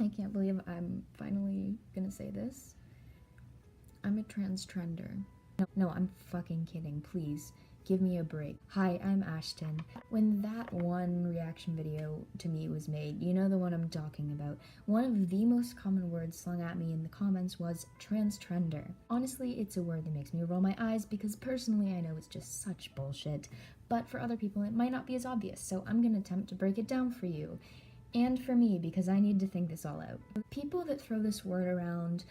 I can't believe I'm finally gonna say this. I'm a transtrender. No, I'm fucking kidding. Please, give me a break. Hi, I'm Ashton. When that one reaction video to me was made, you know the one I'm talking about, one of the most common words slung at me in the comments was transtrender. Honestly, it's a word that makes me roll my eyes because personally I know it's just such bullshit, but for other people it might not be as obvious, so I'm gonna attempt to break it down for you. And for me, because I need to think this all out. People that throw this word around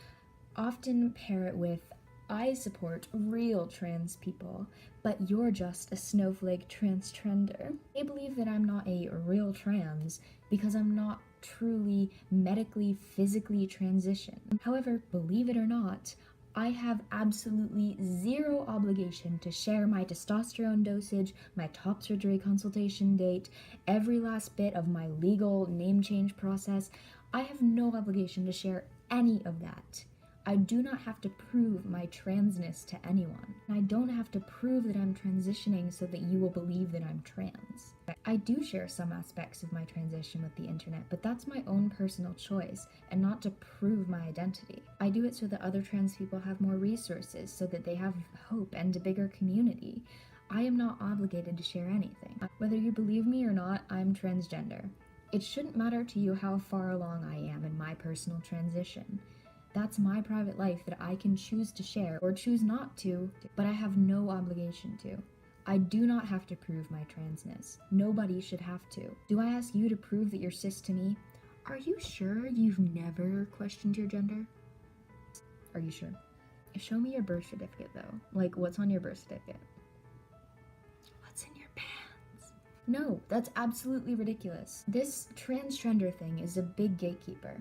often pair it with, I support real trans people, but you're just a snowflake transtrender. They believe that I'm not a real trans because I'm not truly medically, physically transitioned. However, believe it or not, I have absolutely zero obligation to share my testosterone dosage, my top surgery consultation date, every last bit of my legal name change process. I have no obligation to share any of that. I do not have to prove my transness to anyone. I don't have to prove that I'm transitioning so that you will believe that I'm trans. I do share some aspects of my transition with the internet, but that's my own personal choice and not to prove my identity. I do it so that other trans people have more resources, so that they have hope and a bigger community. I am not obligated to share anything. Whether you believe me or not, I'm transgender. It shouldn't matter to you how far along I am in my personal transition. That's my private life that I can choose to share or choose not to, but I have no obligation to. I do not have to prove my transness. Nobody should have to. Do I ask you to prove that you're cis to me? Are you sure you've never questioned your gender? Are you sure? Show me your birth certificate though. Like, what's on your birth certificate? What's in your pants? No, that's absolutely ridiculous. This transtrender thing is a big gatekeeper.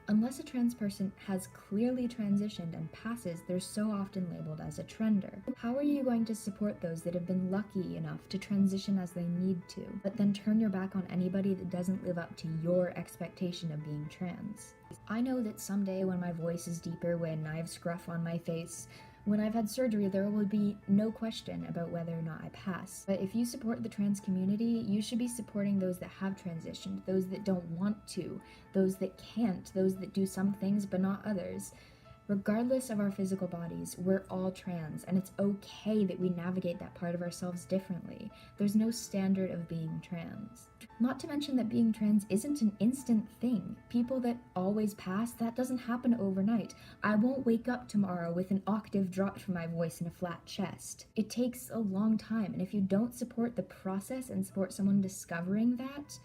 Unless a trans person has clearly transitioned and passes, they're so often labeled as a trender. How are you going to support those that have been lucky enough to transition as they need to, but then turn your back on anybody that doesn't live up to your expectation of being trans? I know that someday when my voice is deeper, when I have scruff on my face, when I've had surgery, there will be no question about whether or not I pass. But if you support the trans community, you should be supporting those that have transitioned, those that don't want to, those that can't, those that do some things but not others. Regardless of our physical bodies, we're all trans, and it's okay that we navigate that part of ourselves differently. There's no standard of being trans. Not to mention that being trans isn't an instant thing. People that always pass, that doesn't happen overnight. I won't wake up tomorrow with an octave dropped from my voice and a flat chest. It takes a long time, and if you don't support the process and support someone discovering that,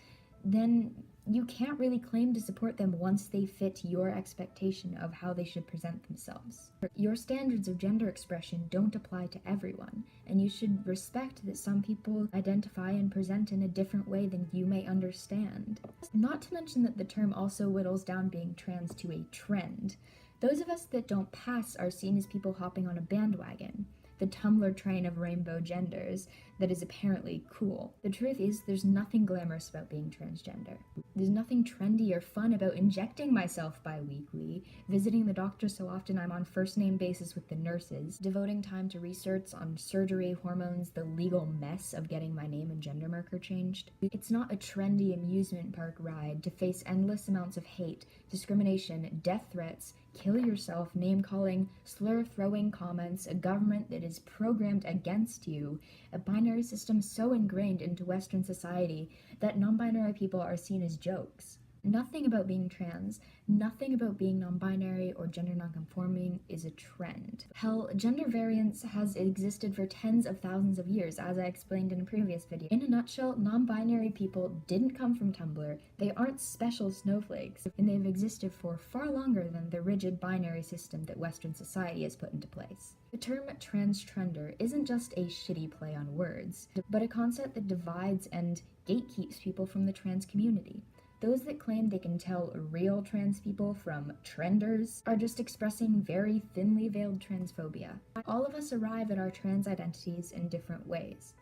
then you can't really claim to support them once they fit your expectation of how they should present themselves. Your standards of gender expression don't apply to everyone, and you should respect that some people identify and present in a different way than you may understand. Not to mention that the term also whittles down being trans to a trend. Those of us that don't pass are seen as people hopping on a bandwagon, the Tumblr train of rainbow genders that is apparently cool. The truth is, there's nothing glamorous about being transgender. There's nothing trendy or fun about injecting myself bi-weekly, visiting the doctor so often I'm on first-name basis with the nurses, devoting time to research on surgery, hormones, the legal mess of getting my name and gender marker changed. It's not a trendy amusement park ride to face endless amounts of hate, discrimination, death threats, kill yourself, name-calling, slur-throwing comments, a government that is programmed against you, a binary system so ingrained into Western society that non-binary people are seen as jokes. Nothing about being trans, nothing about being non-binary or gender non-conforming is a trend. Hell, gender variance has existed for tens of thousands of years, as I explained in a previous video. In a nutshell, non-binary people didn't come from Tumblr, they aren't special snowflakes, and they've existed for far longer than the rigid binary system that Western society has put into place. The term transtrender isn't just a shitty play on words, but a concept that divides and gatekeeps people from the trans community. Those that claim they can tell real trans people from trenders are just expressing very thinly veiled transphobia. All of us arrive at our trans identities in different ways.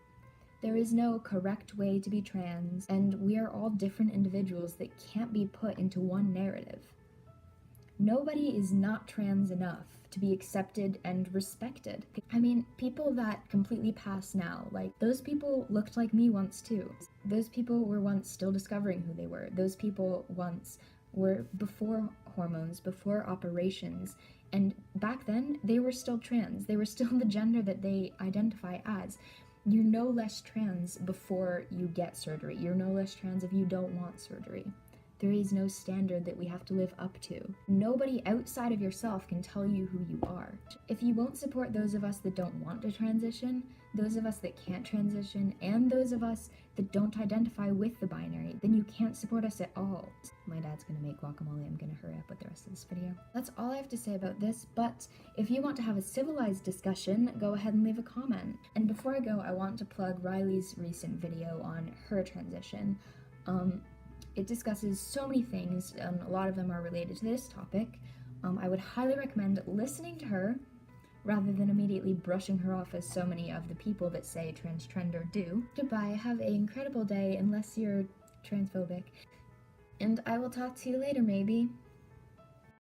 There is no correct way to be trans, and we are all different individuals that can't be put into one narrative. Nobody is not trans enough to be accepted and respected. I mean, people that completely pass now, like, those people looked like me once too. Those people were once still discovering who they were. Those people once were before hormones, before operations, and back then they were still trans. They were still the gender that they identify as. You're no less trans before you get surgery. You're no less trans if you don't want surgery. There is no standard that we have to live up to. Nobody outside of yourself can tell you who you are. If you won't support those of us that don't want to transition, those of us that can't transition, and those of us that don't identify with the binary, then you can't support us at all. My dad's gonna make guacamole. I'm gonna hurry up with the rest of this video. That's all I have to say about this, but if you want to have a civilized discussion, go ahead and leave a comment. And before I go, I want to plug Riley's recent video on her transition. It discusses so many things, and a lot of them are related to this topic. I would highly recommend listening to her rather than immediately brushing her off as so many of the people that say transtrender do. Goodbye, have an incredible day, unless you're transphobic. And I will talk to you later, maybe.